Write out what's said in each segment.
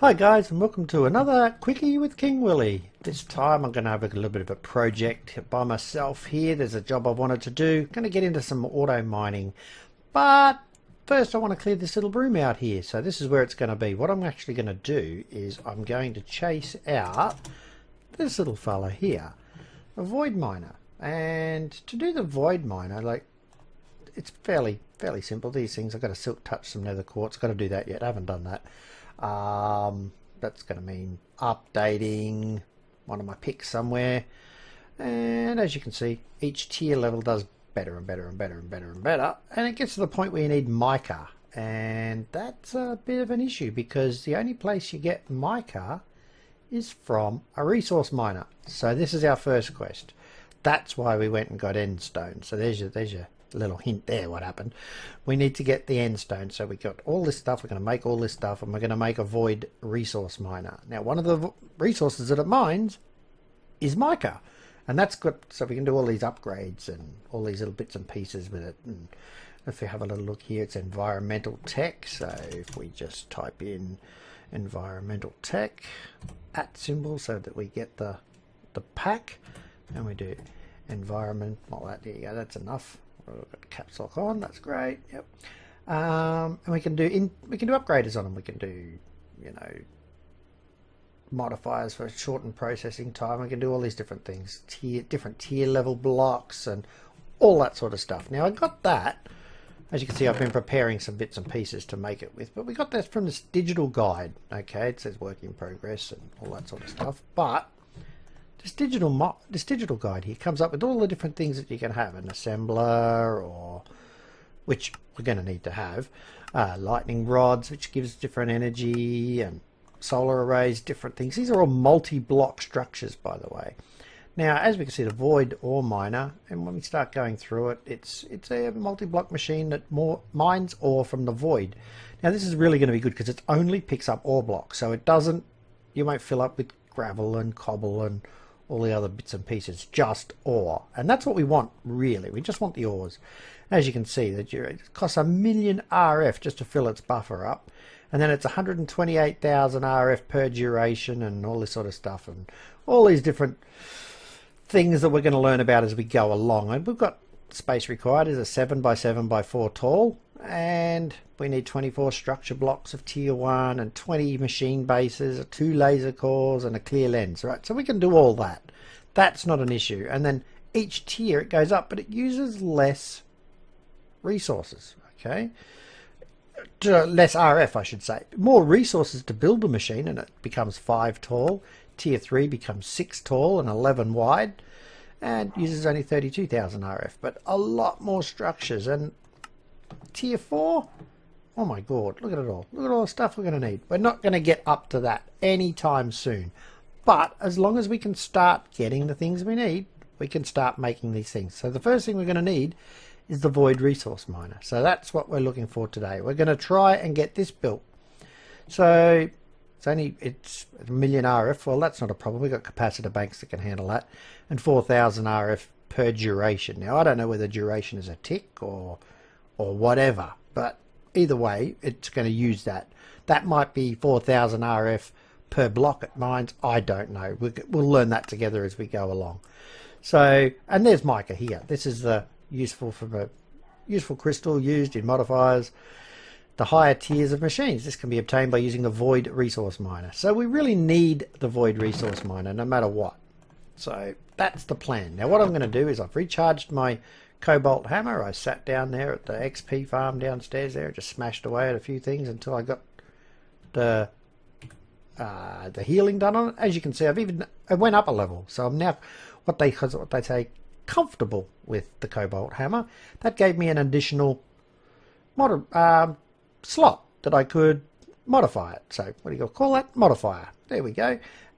Hi guys, and welcome to another Quickie with King Willy. This time I'm going to have a little bit of a project by myself here. There's a job I wanted to do. Going to get into some auto mining. But first I want to clear this little room out here. So this is where it's going to be. What I'm actually going to do is I'm going to chase out this little fella here, a void miner. And to do the void miner, it's fairly simple. These things, I've got to silk touch some nether quartz. Got to do that yet. I haven't done that. That's going to mean updating one of my picks somewhere, and as you can see, each tier level does better and better and better and better and better, and it gets to the point where you need mica, and that's a bit of an issue because the only place you get mica is from a resource miner. So this is our first quest. That's why we went and got end stone. So there's your little hint there what happened. We need to get the end stone. So we got all this stuff, we're going to make all this stuff, and we're going to make a void resource miner. Now one of the resources that it mines is mica, and that's good, so we can do all these upgrades and all these little bits and pieces with it. And if you have a little look here, it's environmental tech. So if we just type in environmental tech @ symbol so that we get the pack, and we do environment, well, that, there you go, that's enough. We've got caps lock on, that's great. Yep. And we can do upgraders on them. We can do, modifiers for shortened processing time. We can do all these different things, different tier level blocks and all that sort of stuff. Now I got that, as you can see, I've been preparing some bits and pieces to make it with, but we got that from this digital guide. Okay, it says work in progress and all that sort of stuff, but this digital guide here comes up with all the different things that you can have, an assembler, or which we're going to need to have, lightning rods, which gives different energy, and solar arrays, different things. These are all multi-block structures, by the way. Now, as we can see, the void ore miner, and when we start going through it, it's a multi-block machine that mines ore from the void. Now, this is really going to be good because it only picks up ore blocks, so you won't fill up with gravel and cobble and all the other bits and pieces, just ore. And that's what we want, really. We just want the ores. As you can see, it costs 1 million RF just to fill its buffer up, and then it's 128,000 RF per duration and all this sort of stuff, and all these different things that we're going to learn about as we go along. And we've got space required is a 7 by 7 by 4 tall, and we need 24 structure blocks of tier 1 and 20 machine bases, 2 laser cores and a clear lens, right? So we can do all that. That's not an issue. And then each tier it goes up, but it uses less resources, okay? Less RF, I should say. More resources to build the machine, and it becomes 5 tall. Tier 3 becomes 6 tall and 11 wide, and uses only 32,000 RF, but a lot more structures. And tier 4, oh my god, look at it all. Look at all the stuff we're going to need. We're not going to get up to that anytime soon, but as long as we can start getting the things we need, we can start making these things. So the first thing we're going to need is the void resource miner. So that's what we're looking for today. We're going to try and get this built. So it's 1 million RF. Well, that's not a problem. We've got capacitor banks that can handle that, and 4,000 RF per duration. Now I don't know whether duration is a tick or whatever, but either way it's going to use that. That might be 4,000 RF per block it mines. I don't know. We'll learn that together as we go along. So, and there's mica here. This is the useful crystal used in modifiers, the higher tiers of machines. This can be obtained by using the void resource miner. So we really need the void resource miner no matter what. So that's the plan. Now what I'm going to do is I've recharged my cobalt hammer. I sat down there at the XP farm downstairs there, just smashed away at a few things until I got the healing done on it. As you can see, I went up a level, so I'm now what they say comfortable with the cobalt hammer. That gave me an additional slot that I could modify it. So what do you call that? Modifier. There we go.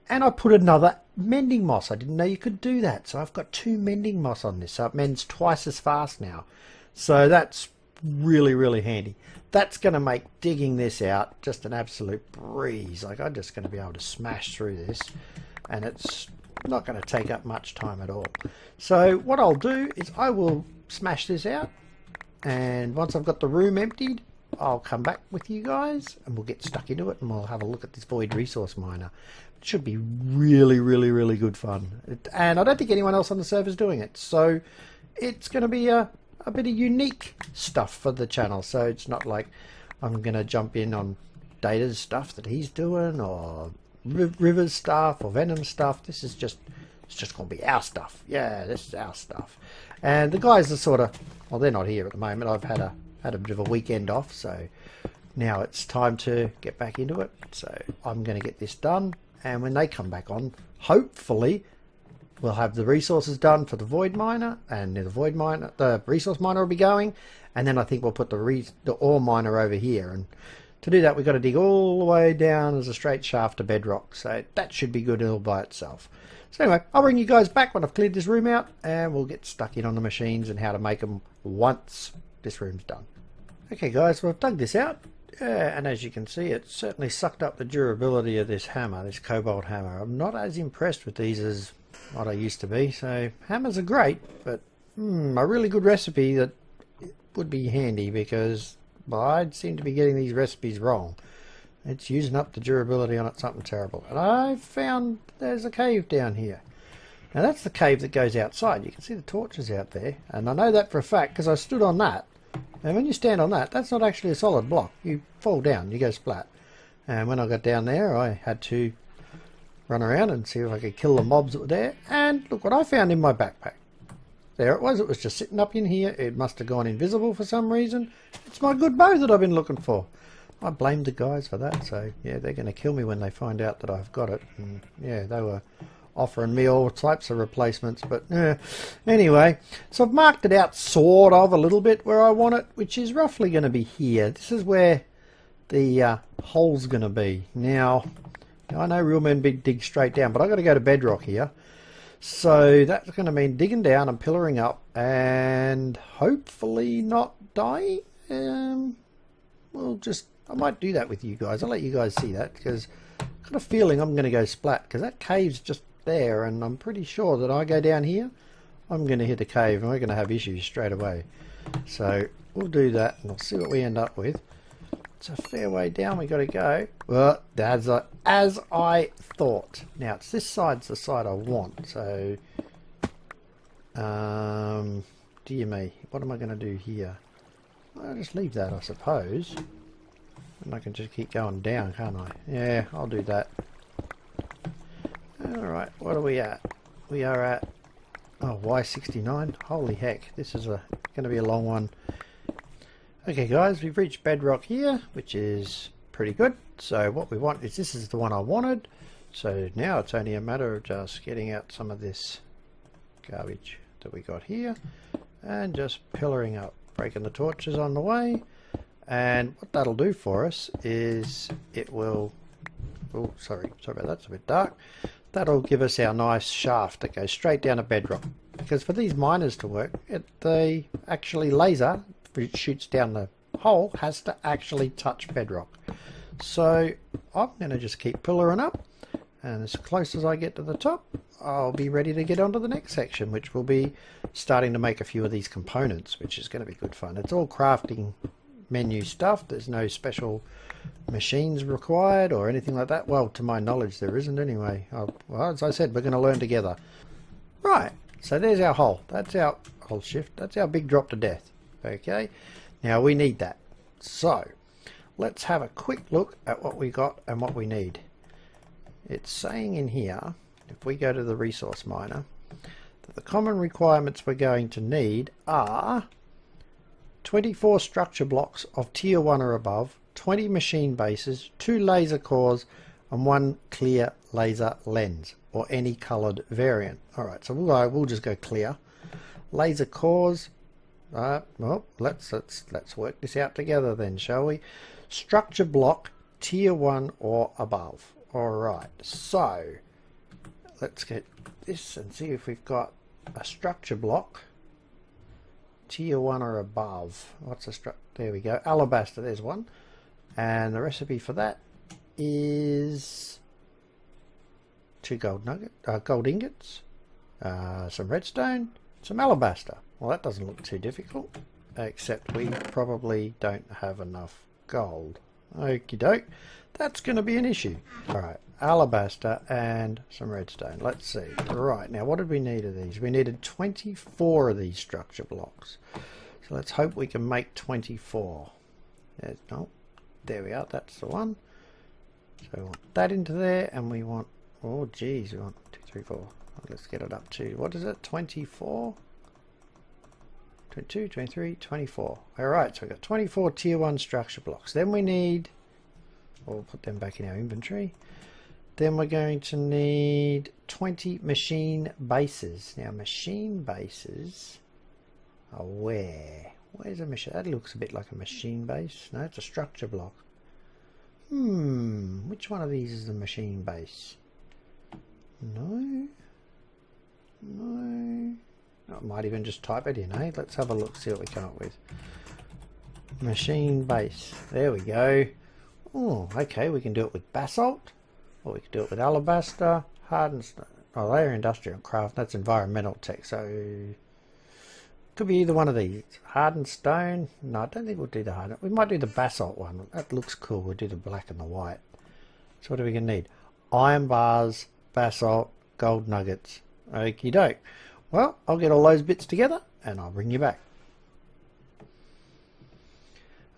And I put another mending moss. I didn't know you could do that. So I've got 2 mending moss on this. So it mends twice as fast now. So that's really, really handy. That's going to make digging this out just an absolute breeze. Like, I'm just going to be able to smash through this, and it's not going to take up much time at all. So what I'll do is I will smash this out, and once I've got the room emptied, I'll come back with you guys and we'll get stuck into it and we'll have a look at this void resource miner. It should be really, really, really good fun. And I don't think anyone else on the server is doing it. So it's going to be a bit of unique stuff for the channel. So it's not like I'm going to jump in on Data's stuff that he's doing or River's stuff or Venom stuff. This is just, it's just going to be our stuff. Yeah, this is our stuff. And the guys are sort of, well, they're not here at the moment. I've had a bit of a weekend off, so now it's time to get back into it. So I'm going to get this done, and when they come back on, hopefully we'll have the resources done for the void miner, and the resource miner will be going, and then I think we'll put the ore miner over here. And to do that, we've got to dig all the way down as a straight shaft to bedrock, so that should be good all by itself. So anyway, I'll bring you guys back when I've cleared this room out, and we'll get stuck in on the machines and how to make them once this room's done. Okay guys, well I've dug this out, and as you can see, it's certainly sucked up the durability of this hammer, this cobalt hammer. I'm not as impressed with these as what I used to be. So hammers are great, but a really good recipe that would be handy, because I seem to be getting these recipes wrong. It's using up the durability on it, something terrible. And I found there's a cave down here. Now that's the cave that goes outside. You can see the torches out there, and I know that for a fact because I stood on that. And when you stand on that, that's not actually a solid block. You fall down, you go splat. And when I got down there, I had to run around and see if I could kill the mobs that were there. And look what I found in my backpack. There it was just sitting up in here. It must have gone invisible for some reason. It's my good bow that I've been looking for. I blamed the guys for that, so yeah, they're going to kill me when they find out that I've got it. And yeah, they were offering me all types of replacements, but anyway, so I've marked it out sort of a little bit where I want it, which is roughly going to be here. This is where the hole's going to be. Now I know real men dig straight down, but I've got to go to bedrock here, so that's going to mean digging down and pillaring up and hopefully not dying. I might do that with you guys. I'll let you guys see that, because I've got a feeling I'm going to go splat, because that cave's just there, and I'm pretty sure that I go down here, I'm going to hit a cave and we're going to have issues straight away. So we'll do that and we'll see what we end up with. It's a fair way down we got to go. Well, as I thought. Now it's this side's the side I want, so dear me, what am I going to do here? I'll just leave that, I suppose. And I can just keep going down, can't I? Yeah, I'll do that. Alright, what are we at? We are at Y69. Holy heck, this is going to be a long one. Okay guys, we've reached bedrock here, which is pretty good. So what we want is, this is the one I wanted. So now it's only a matter of just getting out some of this garbage that we got here and just pillaring up, breaking the torches on the way. And what that'll do for us is it will, oh sorry about that, it's a bit dark. That'll give us our nice shaft that goes straight down to bedrock, because for these miners to work, they actually laser, which shoots down the hole, has to actually touch bedrock. So I'm going to just keep pillaring up, and as close as I get to the top, I'll be ready to get onto the next section, which will be starting to make a few of these components, which is going to be good fun. It's all crafting menu stuff. There's no special machines required or anything like that. Well, to my knowledge there isn't anyway. Well, as I said, we're going to learn together. Right, so there's our hole. That's our hole shift. That's our big drop to death. Okay, now we need that. So let's have a quick look at what we got and what we need. It's saying in here, if we go to the resource miner, that the common requirements we're going to need are 24 structure blocks of tier 1 or above, 20 machine bases, 2 laser cores, and 1 clear laser lens, or any coloured variant. Alright, so we'll just go clear. Laser cores, well, let's work this out together then, shall we? Structure block, tier 1 or above. Alright, so let's get this and see if we've got a structure block. Tier 1 or above. What's a there we go. Alabaster, there's one. And the recipe for that is 2 gold ingots, some redstone, some alabaster. Well, that doesn't look too difficult. except we probably don't have enough gold. Okie doke, that's going to be an issue. Alright, alabaster and some redstone. Let's see. Right, now what did we need of these? We needed 24 of these structure blocks. So let's hope we can make 24. No, there we are, that's the one. So we want that into there, and we want, oh geez, we want 2, 3, 4. Let's get it up to, what is it, 24? 22, 23, 24. Alright, so we've got 24 tier 1 structure blocks. Then we need, we'll put them back in our inventory. Then we're going to need 20 machine bases. Now machine bases are where? Where's a machine? That looks a bit like a machine base. No, it's a structure block. Which one of these is the machine base? No. I might even just type it in, eh? Let's have a look, see what we come up with. Machine base. There we go. Oh, okay, we can do it with basalt, or we can do it with alabaster, hardened stone. Oh, they're industrial craft, that's environmental tech, so could be either one of these. Hardened stone. No, I don't think we'll do the hardened. We might do the basalt one. That looks cool. We'll do the black and the white. So what are we going to need? Iron bars, basalt, gold nuggets. Okie doke. Well, I'll get all those bits together and I'll bring you back.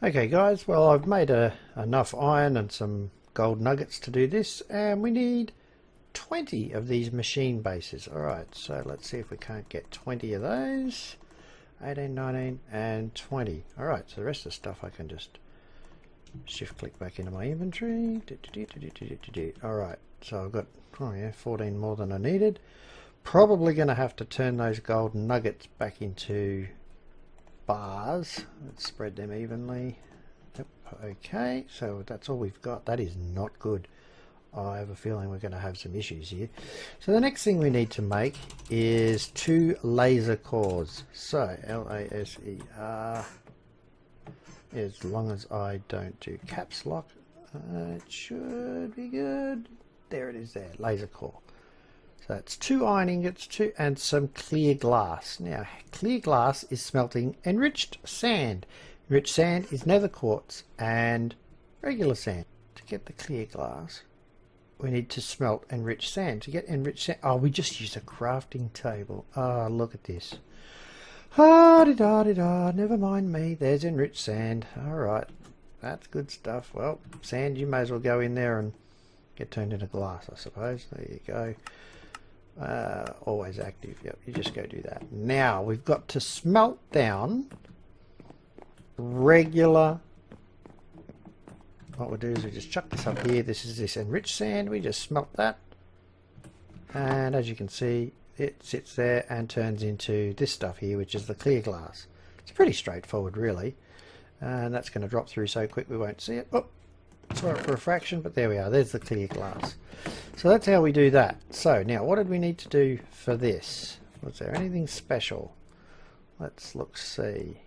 Okay guys, well I've made enough iron and some gold nuggets to do this, and we need 20 of these machine bases. Alright, so let's see if we can't get 20 of those. 18, 19 and 20. Alright, so the rest of the stuff I can just shift click back into my inventory. Alright, so I've got 14 more than I needed. Probably going to have to turn those golden nuggets back into bars. Let's spread them evenly. Yep, okay, so that's all we've got. That is not good. I have a feeling we're going to have some issues here. So the next thing we need to make is 2 laser cores. So L-A-S-E-R. As long as I don't do caps lock, it should be good. There it is there, laser core. So that's 2 iron ingots, and some clear glass. Now, clear glass is smelting enriched sand. Enriched sand is nether quartz and regular sand. To get the clear glass, we need to smelt enriched sand. To get enriched sand, oh, we just used a crafting table. Oh, look at this. Ha-de-da-de-da, never mind me. There's enriched sand. Alright, that's good stuff. Well, sand, you may as well go in there and get turned into glass, I suppose. There you go. Always active. Yep, you just go do that. Now we've got to smelt down regular. What we'll do is we just chuck this up here. This is this enriched sand. We just smelt that, and as you can see, it sits there and turns into this stuff here, which is the clear glass. It's pretty straightforward, really, and that's going to drop through so quick we won't see it. Oh, saw it for a fraction, but there we are. There's the clear glass. So that's how we do that. So now what did we need to do for this? Was there anything special? Let's look, see.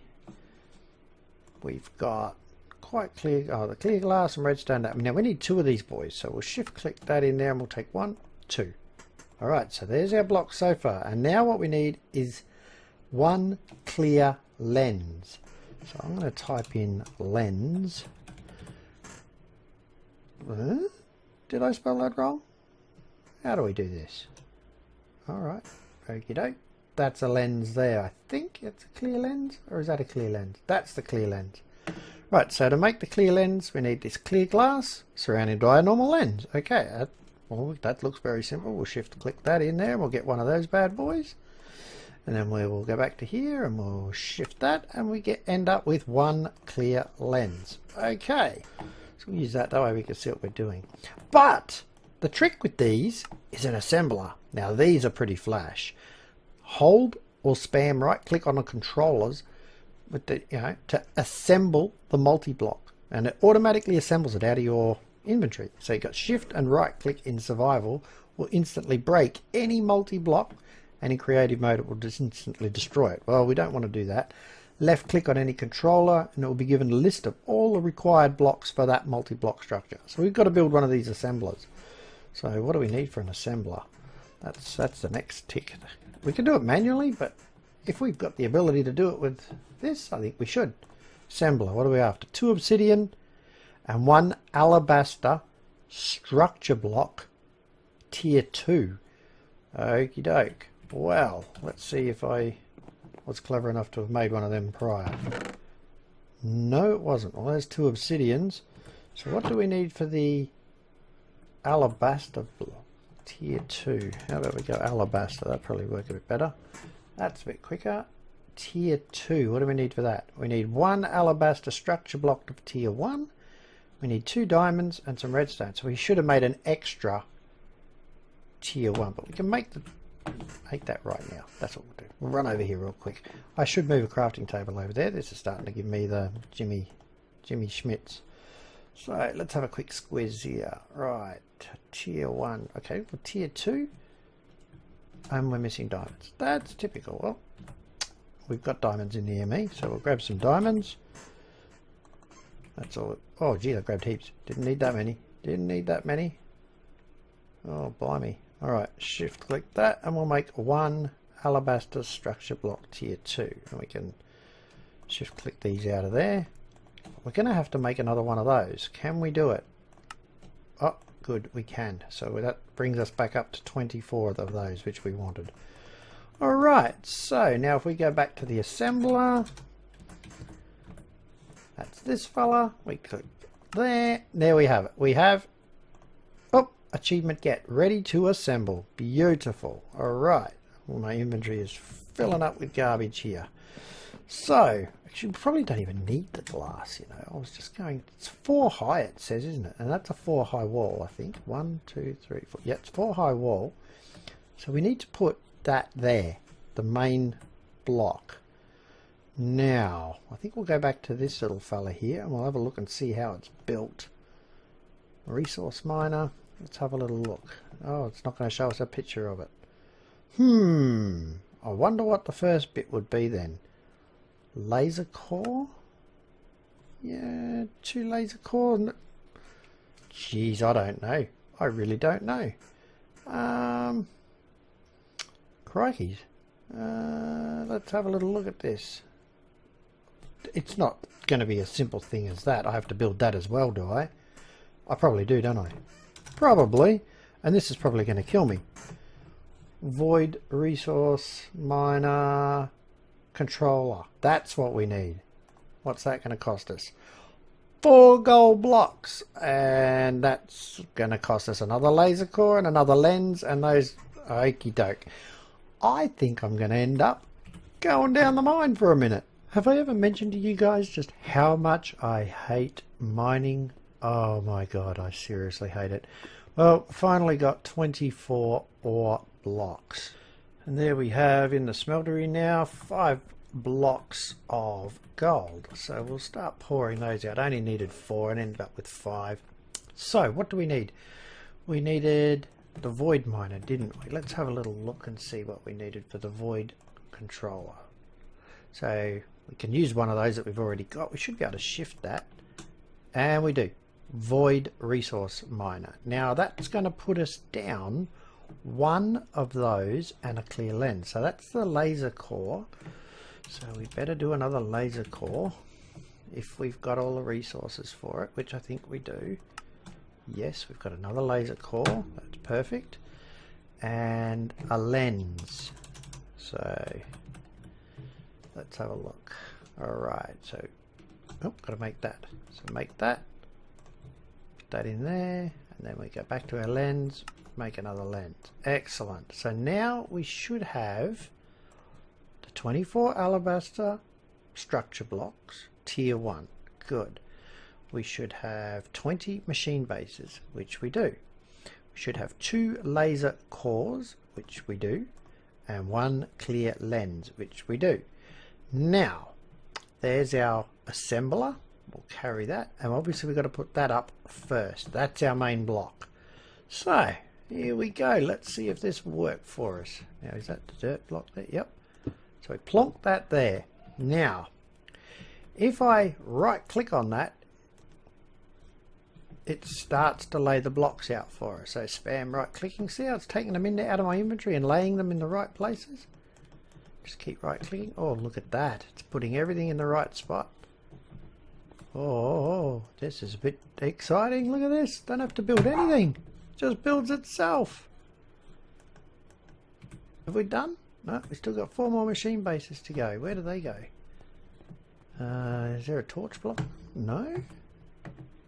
We've got quite clear, the clear glass and redstone. Now we need 2 of these boys, so we'll shift click that in there and we'll take 1, 2. Alright, so there's our block so far, and now what we need is 1 clear lens. So I'm going to type in lens. Did I spell that wrong? How do we do this? Alright, okie doke. That's a lens there. I think it's a clear lens, or is that a clear lens? That's the clear lens. Right, so to make the clear lens, we need this clear glass surrounded by a normal lens. Okay, well, that looks very simple. We'll shift click that in there and we'll get one of those bad boys. And then we will go back to here and we'll shift that and we end up with 1 clear lens. Okay, so we'll use that way we can see what we're doing. But the trick with these is an assembler. Now these are pretty flash. Hold or spam right click on the controllers with the, to assemble the multi-block, and it automatically assembles it out of your inventory. So you got shift and right click in survival will instantly break any multi-block, and in creative mode it will just instantly destroy it. Well, we don't want to do that. Left click on any controller and it will be given a list of all the required blocks for that multi-block structure. So we've got to build one of these assemblers. So what do we need for an assembler? That's the next tick. We can do it manually, but if we've got the ability to do it with this, I think we should. Assembler, what are we after? 2 obsidian and 1 alabaster structure block tier 2. Okie doke. Well, let's see if I was clever enough to have made one of them prior. No, it wasn't. Well, there's 2 obsidians. So what do we need for the alabaster block? Tier 2. How about we go alabaster? That'll probably work a bit better. That's a bit quicker. Tier 2. What do we need for that? We need 1 alabaster structure block of tier 1. We need 2 diamonds and some redstone. So we should have made an extra tier 1, but we can make that right now. That's what we'll do. We'll run over here real quick. I should move a crafting table over there. This is starting to give me the Jimmy Schmitz. So let's have a quick squiz here. Right, tier 1. Okay, for tier 2, and we're missing diamonds. That's typical. Well, we've got diamonds in the ME, so we'll grab some diamonds. That's all. Oh, geez, I grabbed heaps. Didn't need that many. Didn't need that many. Oh, blimey. All right, shift click that, and we'll make 1 alabaster structure block tier 2. And we can shift click these out of there. We're going to have to make another one of those. Can we do it? Oh, good, we can. So that brings us back up to 24 of those, which we wanted. All right, so now if we go back to the assembler, that's this fella. We click there. There we have it. We have, oh, achievement get, ready to assemble. Beautiful. All right. Well, my inventory is filling up with garbage here. So, actually, we probably don't even need the glass, you know. I was just going, it's 4 high, it says, isn't it? And that's a 4 high wall, I think. 1, 2, 3, 4. Yeah, it's 4 high wall. So we need to put that there, the main block. Now, I think we'll go back to this little fella here and we'll have a look and see how it's built. Resource miner. Let's have a little look. Oh, it's not going to show us a picture of it. I wonder what the first bit would be then. Laser core? Yeah, 2 laser core. Geez, I don't know. I really don't know. Crikeys. Let's have a little look at this. It's not going to be a simple thing as that. I have to build that as well, do I? I probably do, don't I? Probably. And this is probably going to kill me. Void resource miner controller. That's what we need. What's that going to cost us? 4 gold blocks. And that's going to cost us another laser core and another lens and those. Okie doke. I think I'm going to end up going down the mine for a minute. Have I ever mentioned to you guys just how much I hate mining? Oh my god, I seriously hate it. Well, finally got 24 ore blocks. And there we have in the smeltery now 5 blocks of gold. So we'll start pouring those out. I only needed 4 and ended up with 5. So what do we need? We needed the void miner, didn't we? Let's have a little look and see what we needed for the void controller. So we can use one of those that we've already got. We should be able to shift that, and we do. Void resource miner. Now that's going to put us down 1 of those and a clear lens. So that's the laser core. So we better do another laser core if we've got all the resources for it, which I think we do. Yes, we've got another laser core. That's perfect. And a lens. So let's have a look. Alright, so got to make that. So make that. Put that in there. And then we go back to our lens. Make another lens. Excellent. So now we should have the 24 alabaster structure blocks. Tier 1. Good. We should have 20 machine bases, which we do. We should have 2 laser cores, which we do, and 1 clear lens, which we do. Now, there's our assembler. We'll carry that, and obviously we've got to put that up first. That's our main block. So, here we go. Let's see if this will work for us. Now, is that the dirt block there? Yep. So we plonk that there. Now, if I right-click on that, it starts to lay the blocks out for us. So spam right clicking. See how it's taking them out of my inventory and laying them in the right places? Just keep right clicking. Oh, look at that. It's putting everything in the right spot. Oh, this is a bit exciting. Look at this. Don't have to build anything. It just builds itself. Have we done? No, we've still got 4 more machine bases to go. Where do they go? Is there a torch block? No?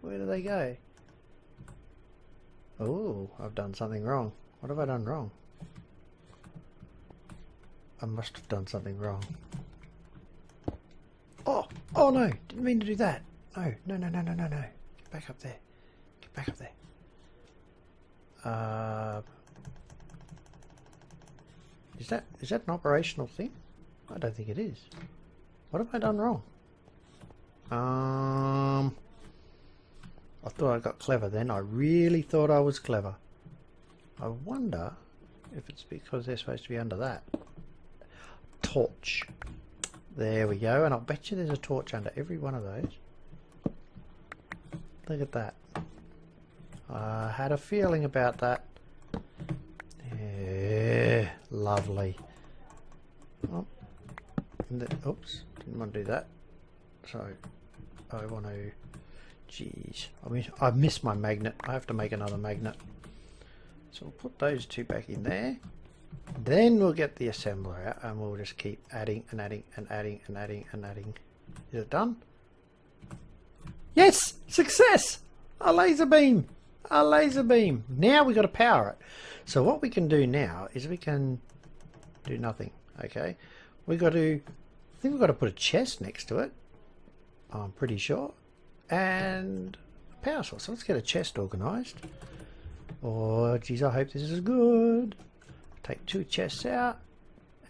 Where do they go? Oh, I've done something wrong. What have I done wrong? I must have done something wrong. Oh no, didn't mean to do that. No. Get back up there. Get back up there. Is that an operational thing? I don't think it is. What have I done wrong? I thought I got clever then. I really thought I was clever. I wonder if it's because they're supposed to be under that. Torch. There we go. And I'll bet you there's a torch under every one of those. Look at that. I had a feeling about that. Yeah, lovely. Oh, oops, didn't want to do that. So I want to. Jeez, I missed my magnet. I have to make another magnet. So we'll put those 2 back in there. Then we'll get the assembler out, and we'll just keep adding and adding and adding and adding and adding. Is it done? Yes! Success! A laser beam! A laser beam! Now we've got to power it. So what we can do now is we can do nothing. Okay, I think we've got to put a chest next to it. I'm pretty sure. And a power source. So let's get a chest organised. Oh geez, I hope this is good. Take 2 chests out,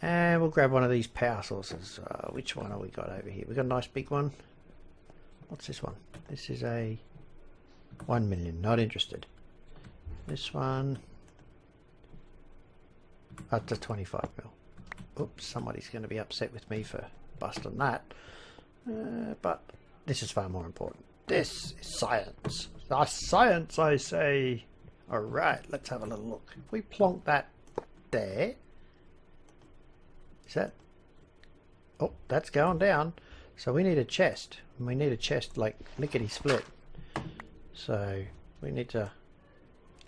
and we'll grab one of these power sources. Which one have we got over here? We've got a nice big one. What's this one? This is a 1 million. Not interested. This one. Up to 25 mil. Oops, somebody's going to be upset with me for busting that. But this is far more important. This is science. Science, I say. Alright, let's have a little look. If we plonk that there. Is that? Oh, that's going down. So we need a chest. We need a chest like lickety split. So we need to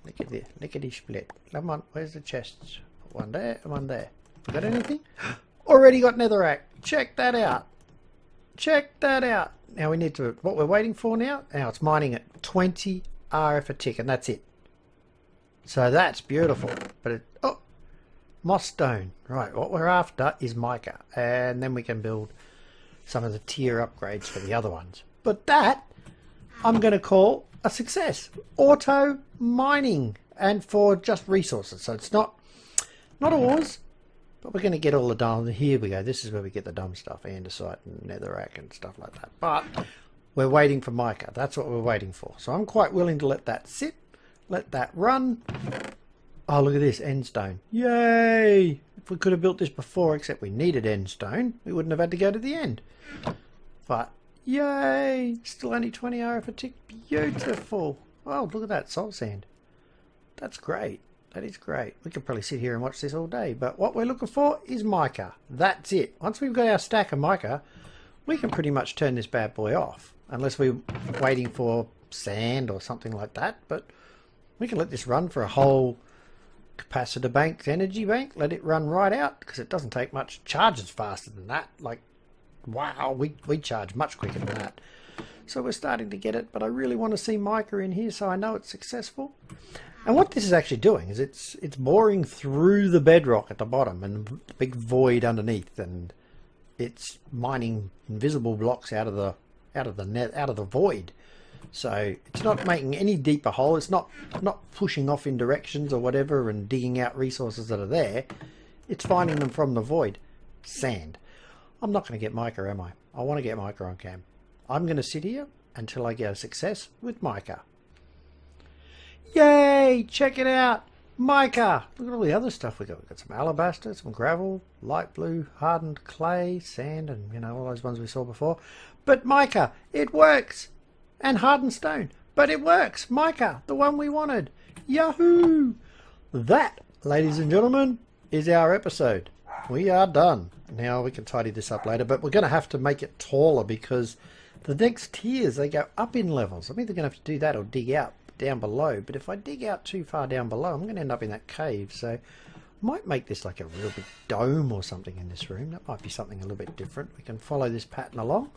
lickety split. Come on, where's the chests? One there and one there. Got anything? Already got netherrack. Check that out. Check that out. Now we need to, what we're waiting for now? Now it's mining at 20 RF a tick, and that's it. So that's beautiful. But it, oh, moss stone. Right, what we're after is mica, and then we can build some of the tier upgrades for the other ones. But that I'm going to call a success. Auto mining, and for just resources. So it's not ores, but we're going to get all the dumb. Here we go. This is where we get the dumb stuff, andesite and netherrack and stuff like that. But we're waiting for mica. That's what we're waiting for. So I'm quite willing to let that sit, let that run. Oh, look at this, endstone. Yay! If we could have built this before, except we needed endstone, we wouldn't have had to go to the end. But yay! Still only 20 RF a tick. Beautiful. Oh, look at that, soul sand. That's great. That is great. We could probably sit here and watch this all day, but what we're looking for is mica. That's it. Once we've got our stack of mica, we can pretty much turn this bad boy off, unless we're waiting for sand or something like that. But we can let this run for a whole capacitor bank, energy bank. Let it run right out, because it doesn't take much. Charges faster than that. Like, wow, we charge much quicker than that. So we're starting to get it, but I really want to see mica in here so I know it's successful. And what this is actually doing is it's boring through the bedrock at the bottom and the big void underneath, and it's mining invisible blocks out of the void. So it's not making any deeper hole. It's not pushing off in directions or whatever and digging out resources that are there. It's finding them from the void. Sand. I'm not going to get mica, am I? I want to get mica on cam. I'm going to sit here until I get a success with mica. Yay! Check it out! Mica! Look at all the other stuff we got. We've got some alabaster, some gravel, light blue, hardened clay, sand, and you know, all those ones we saw before. But mica, it works! And hardened stone, but it works! Mica, the one we wanted! Yahoo! That, ladies and gentlemen, is our episode. We are done. Now we can tidy this up later, but we're going to have to make it taller because the next tiers, they go up in levels. I'm either going to have to do that or dig out down below, but if I dig out too far down below, I'm going to end up in that cave. So I might make this like a real big dome or something in this room. That might be something a little bit different. We can follow this pattern along,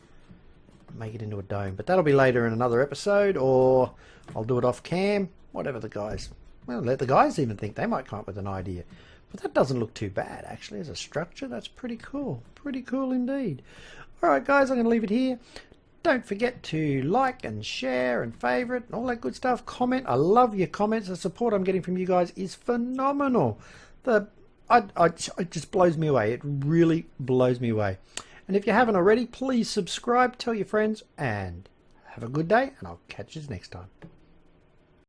make it into a dome, but that'll be later in another episode, or I'll do it off cam, whatever the guys, well, let the guys even think. They might come up with an idea. But that doesn't look too bad, actually, as a structure. That's pretty cool. Pretty cool indeed. Alright, guys, I'm going to leave it here. Don't forget to like and share and favourite and all that good stuff. Comment. I love your comments. The support I'm getting from you guys is phenomenal. It just blows me away. It really blows me away. And if you haven't already, please subscribe, tell your friends, and have a good day, and I'll catch you next time.